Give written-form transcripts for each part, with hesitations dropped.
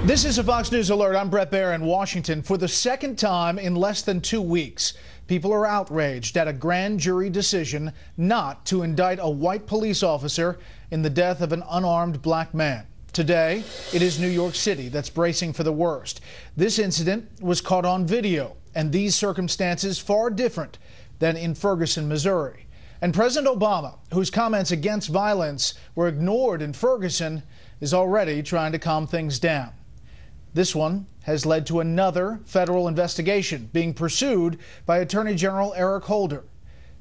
This is a Fox News Alert. I'm Brett Baer in Washington. For the second time in less than 2 weeks, people are outraged at a grand jury decision not to indict a white police officer in the death of an unarmed black man. Today, it is New York City that's bracing for the worst. This incident was caught on video, and these circumstances far different than in Ferguson, Missouri. And President Obama, whose comments against violence were ignored in Ferguson, is already trying to calm things down. This one has led to another federal investigation being pursued by Attorney General Eric Holder.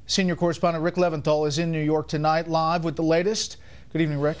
Senior correspondent Rick Leventhal is in New York tonight, live with the latest. Good evening, Rick.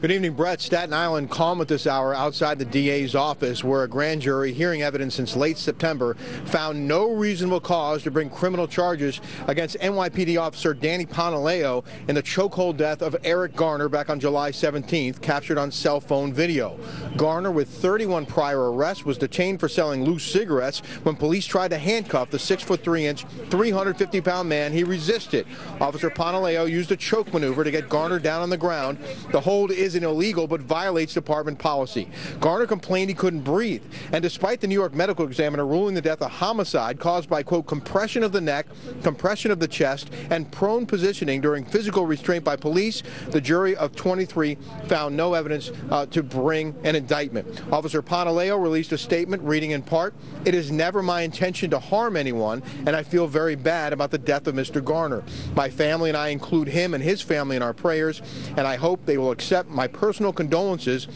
Good evening, Brett. Staten Island calm at this hour outside the DA's office, where a grand jury hearing evidence since late September found no reasonable cause to bring criminal charges against NYPD officer Danny Pantaleo in the chokehold death of Eric Garner back on July 17th, captured on cell phone video. Garner, with 31 prior arrests, was detained for selling loose cigarettes when police tried to handcuff the 6'3", 350-pound man. He resisted. Officer Pantaleo used a choke maneuver to get Garner down on the ground. The hold is illegal but violates department policy. Garner complained he couldn't breathe, and despite the New York medical examiner ruling the death a homicide caused by, quote, compression of the neck, compression of the chest, and prone positioning during physical restraint by police, the jury of 23 found no evidence to bring an indictment. Officer Pantaleo released a statement reading in part, "It is never my intention to harm anyone, and I feel very bad about the death of Mr. Garner. My family and I include him and his family in our prayers, and I hope they will accept my personal condolences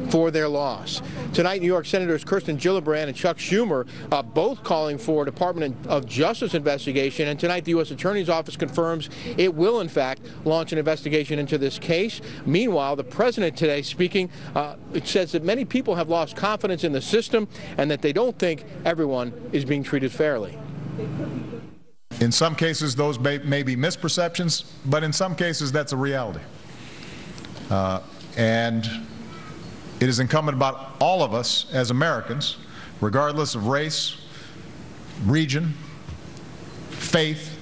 for their loss." Tonight, New York Senators Kirsten Gillibrand and Chuck Schumer both calling for a Department of Justice investigation, and tonight the U.S. Attorney's Office confirms it will, in fact, launch an investigation into this case. Meanwhile, the president today speaking, it says that many people have lost confidence in the system and that they don't think everyone is being treated fairly. In some cases, those may be misperceptions, but in some cases, that's a reality. And it is incumbent upon all of us as Americans, regardless of race, region, faith,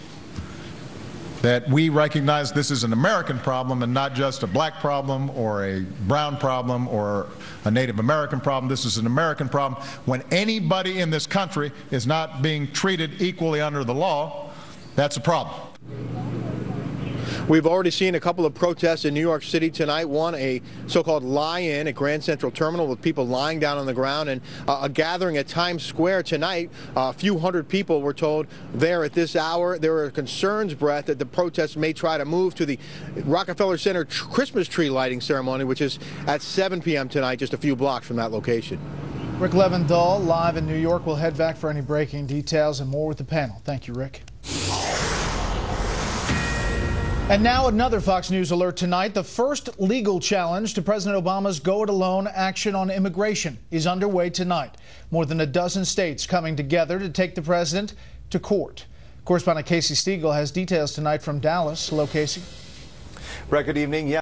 that we recognize this is an American problem and not just a black problem or a brown problem or a Native American problem. This is an American problem. When anybody in this country is not being treated equally under the law, that's a problem. We've already seen a couple of protests in New York City tonight. One, a so-called lie-in at Grand Central Terminal with people lying down on the ground, and a gathering at Times Square tonight. A few hundred people were told there at this hour. There are concerns, Brett, that the protests may try to move to the Rockefeller Center Christmas tree lighting ceremony, which is at 7 p.m. tonight, just a few blocks from that location. Rick Leventhal, live in New York. We'll head back for any breaking details and more with the panel. Thank you, Rick. And now another Fox News alert tonight. The first legal challenge to President Obama's go-it-alone action on immigration is underway tonight. More than a dozen states coming together to take the president to court. Correspondent Casey Stiegel has details tonight from Dallas. Hello, Casey. Brett, good evening. Yeah.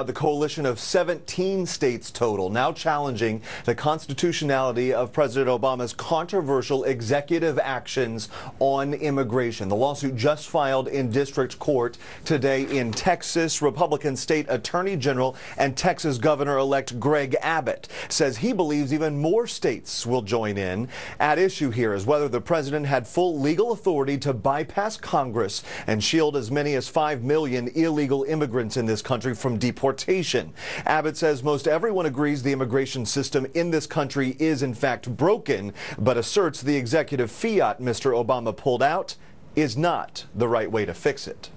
The coalition of 17 states total now challenging the constitutionality of President Obama's controversial executive actions on immigration. The lawsuit just filed in district court today in Texas. Republican State Attorney General and Texas Governor-elect Greg Abbott says he believes even more states will join in. At issue here is whether the president had full legal authority to bypass Congress and shield as many as 5 million illegal immigrants in this country from deportation. Abbott says most everyone agrees the immigration system in this country is in fact broken, but asserts the executive fiat Mr. Obama pulled out is not the right way to fix it.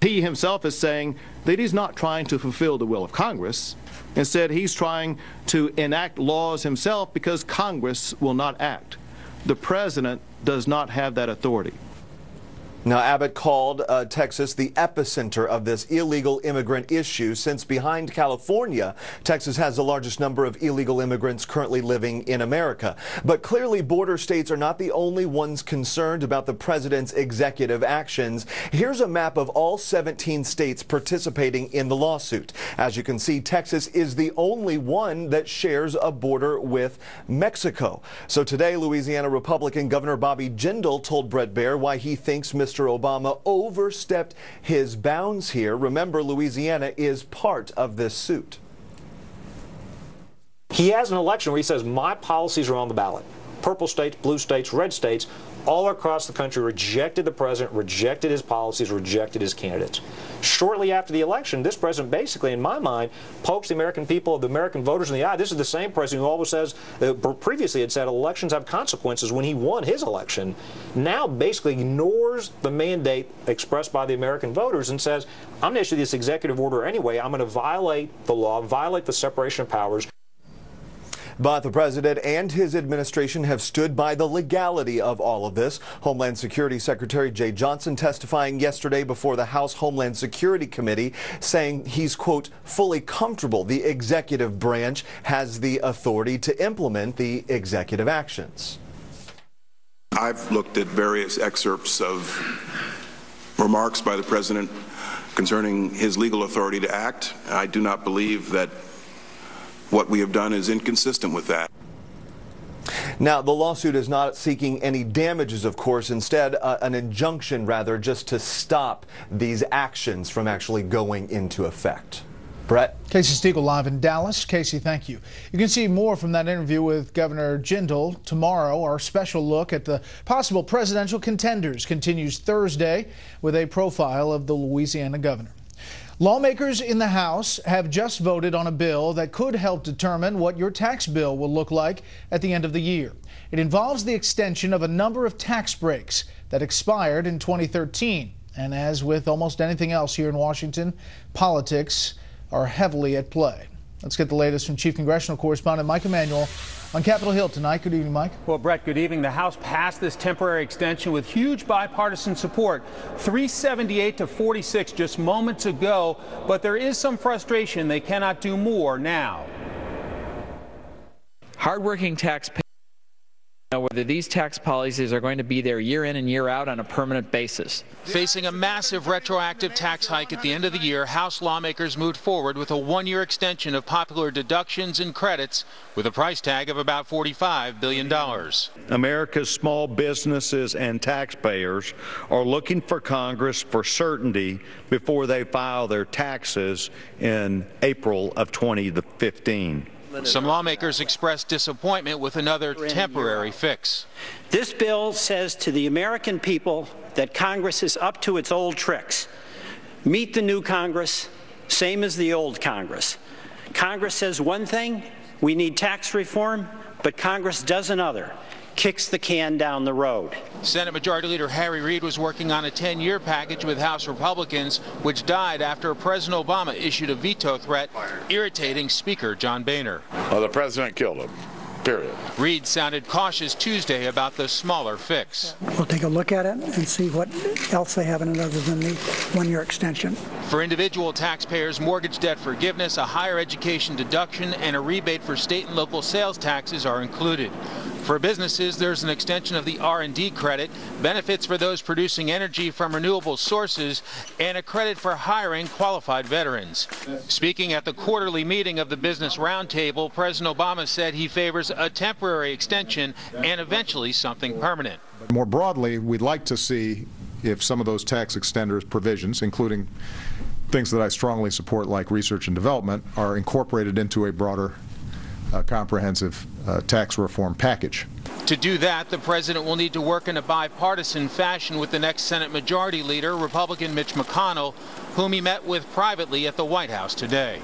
He himself is saying that he's not trying to fulfill the will of Congress. Instead, he's trying to enact laws himself because Congress will not act. The president does not have that authority. Now, Abbott called Texas the epicenter of this illegal immigrant issue, since behind California, Texas has the largest number of illegal immigrants currently living in America. But clearly, border states are not the only ones concerned about the president's executive actions. Here's a map of all 17 states participating in the lawsuit. As you can see, Texas is the only one that shares a border with Mexico. So today, Louisiana Republican Governor Bobby Jindal told Brett Baer why he thinks Mr. Obama overstepped his bounds here. Remember, Louisiana is part of this suit. He has an election where he says, my policies are on the ballot. Purple states, blue states, red states, all across the country rejected the president, rejected his policies, rejected his candidates. Shortly after the election, this president basically, in my mind, pokes the American people, the American voters in the eye. This is the same president who always says, previously had said elections have consequences when he won his election. Now basically ignores the mandate expressed by the American voters and says, I'm going to issue this executive order anyway. I'm going to violate the law, violate the separation of powers. But the president and his administration have stood by the legality of all of this. Homeland Security Secretary Jay Johnson testifying yesterday before the House Homeland Security Committee, saying he's, quote, fully comfortable the executive branch has the authority to implement the executive actions. I've looked at various excerpts of remarks by the president concerning his legal authority to act. I do not believe that what we have done is inconsistent with that. Now, the lawsuit is not seeking any damages, of course, instead an injunction, rather, just to stop these actions from actually going into effect. Brett? Casey Stiegel live in Dallas. Casey, thank you. You can see more from that interview with Governor Jindal tomorrow. Our special look at the possible presidential contenders continues Thursday with a profile of the Louisiana governor. Lawmakers in the House have just voted on a bill that could help determine what your tax bill will look like at the end of the year. It involves the extension of a number of tax breaks that expired in 2013. And as with almost anything else here in Washington, politics are heavily at play. Let's get the latest from Chief Congressional Correspondent Mike Emanuel on Capitol Hill tonight. Good evening, Mike. Well, Brett, good evening. The House passed this temporary extension with huge bipartisan support, 378 to 46 just moments ago. But there is some frustration. They cannot do more now. Hardworking taxpayers know whether these tax policies are going to be there year in and year out on a permanent basis. Facing a massive retroactive tax hike at the end of the year, House lawmakers moved forward with a one-year extension of popular deductions and credits with a price tag of about $45 billion. America's small businesses and taxpayers are looking for Congress for certainty before they file their taxes in April of 2015. Some lawmakers expressed disappointment with another temporary fix. This bill says to the American people that Congress is up to its old tricks. Meet the new Congress, same as the old Congress. Congress says one thing, we need tax reform, but Congress does another, kicks the can down the road. Senate Majority Leader Harry Reid was working on a 10-year package with House Republicans, which died after President Obama issued a veto threat, irritating Speaker John Boehner. Well, the president killed him, period. Reid sounded cautious Tuesday about the smaller fix. We'll take a look at it and see what else they have in it other than the one-year extension. For individual taxpayers, mortgage debt forgiveness, a higher education deduction, and a rebate for state and local sales taxes are included. For businesses, there's an extension of the R&D credit, benefits for those producing energy from renewable sources, and a credit for hiring qualified veterans. Speaking at the quarterly meeting of the Business Roundtable, President Obama said he favors a temporary extension and eventually something permanent. More broadly, we'd like to see if some of those tax extenders provisions, including things that I strongly support like research and development, are incorporated into a broader comprehensive tax reform package. To do that, the president will need to work in a bipartisan fashion with the next Senate Majority Leader, Republican Mitch McConnell, whom he met with privately at the White House today.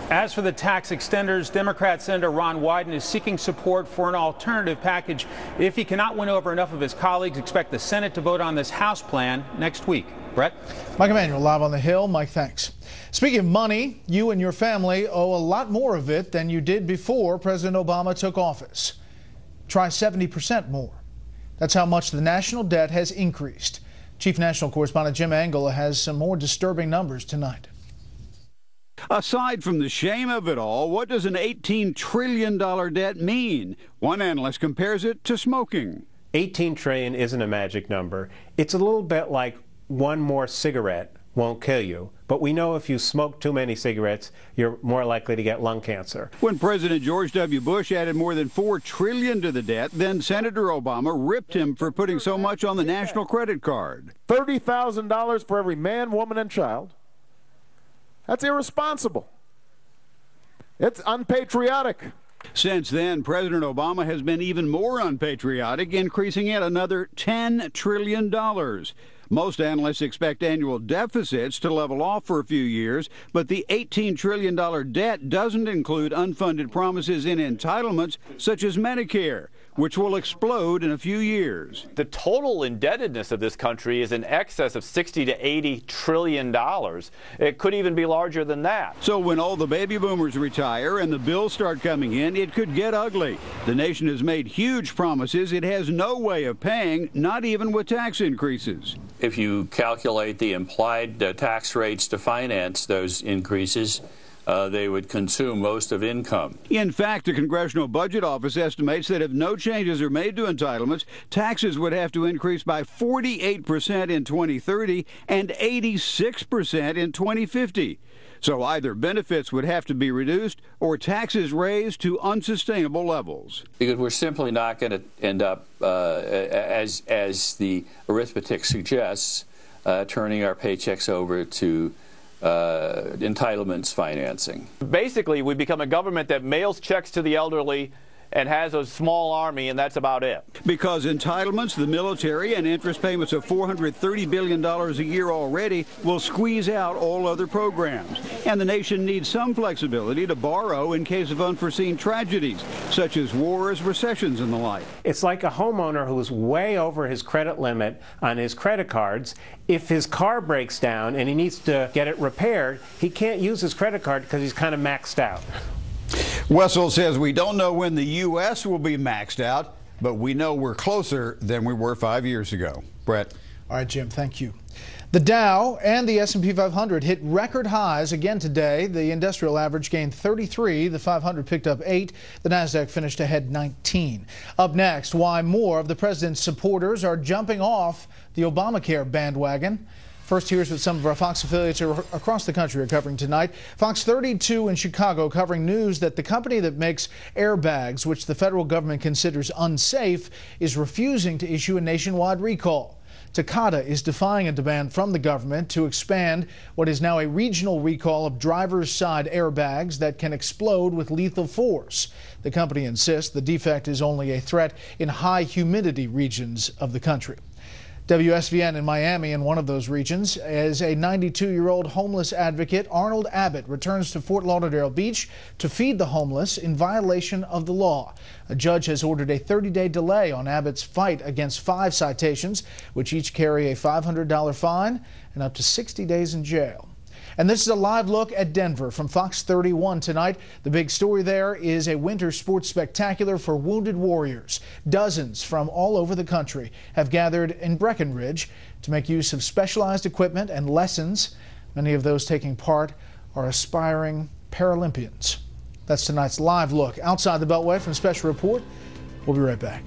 As for the tax extenders, Democrat Senator Ron Wyden is seeking support for an alternative package. If he cannot win over enough of his colleagues, expect the Senate to vote on this House plan next week. Brett? Mike Emanuel live on the Hill. Mike, thanks. Speaking of money, you and your family owe a lot more of it than you did before President Obama took office. Try 70% more. That's how much the national debt has increased. Chief National Correspondent Jim Angela has some more disturbing numbers tonight. Aside from the shame of it all, what does an $18 trillion debt mean? One analyst compares it to smoking. 18 trillion isn't a magic number. It's a little bit like one more cigarette won't kill you. But we know if you smoke too many cigarettes, you're more likely to get lung cancer. When President George W. Bush added more than $4 trillion to the debt, then Senator Obama ripped him for putting so much on the national credit card. $30,000 for every man, woman, and child. That's irresponsible. It's unpatriotic. Since then, President Obama has been even more unpatriotic, increasing it another $10 trillion. Most analysts expect annual deficits to level off for a few years, but the $18 trillion debt doesn't include unfunded promises in entitlements such as Medicare, which will explode in a few years. The total indebtedness of this country is in excess of $60 to $80 trillion. It could even be larger than that. So when all the baby boomers retire and the bills start coming in, it could get ugly. The nation has made huge promises it has no way of paying, not even with tax increases. If you calculate the implied tax rates to finance those increases, they would consume most of income. In fact, the Congressional Budget Office estimates that if no changes are made to entitlements, taxes would have to increase by 48% in 2030 and 86% in 2050. So either benefits would have to be reduced or taxes raised to unsustainable levels. Because we're simply not going to end up, as the arithmetic suggests, turning our paychecks over to entitlements financing. Basically, we become a government that mails checks to the elderly and has a small army, and that's about it. Because entitlements, the military, and interest payments of $430 billion a year already will squeeze out all other programs. And the nation needs some flexibility to borrow in case of unforeseen tragedies, such as wars, recessions, and the like. It's like a homeowner who is way over his credit limit on his credit cards. If his car breaks down and he needs to get it repaired, he can't use his credit card because he's kind of maxed out. Wessel says we don't know when the U.S. will be maxed out, but we know we're closer than we were 5 years ago. Brett. All right, Jim, thank you. The Dow and the S&P 500 hit record highs again today. The industrial average gained 33. The 500 picked up 8. The Nasdaq finished ahead 19. Up next, why more of the president's supporters are jumping off the Obamacare bandwagon. First, here's what some of our Fox affiliates across the country are covering tonight. Fox 32 in Chicago covering news that the company that makes airbags, which the federal government considers unsafe, is refusing to issue a nationwide recall. Takata is defying a demand from the government to expand what is now a regional recall of driver's side airbags that can explode with lethal force. The company insists the defect is only a threat in high humidity regions of the country. WSVN in Miami, in one of those regions, as a 92-year-old homeless advocate, Arnold Abbott, returns to Fort Lauderdale Beach to feed the homeless in violation of the law. A judge has ordered a 30-day delay on Abbott's fight against 5 citations, which each carry a $500 fine and up to 60 days in jail. And this is a live look at Denver from Fox 31 tonight. The big story there is a winter sports spectacular for wounded warriors. Dozens from all over the country have gathered in Breckenridge to make use of specialized equipment and lessons. Many of those taking part are aspiring Paralympians. That's tonight's live look outside the Beltway from Special Report. We'll be right back.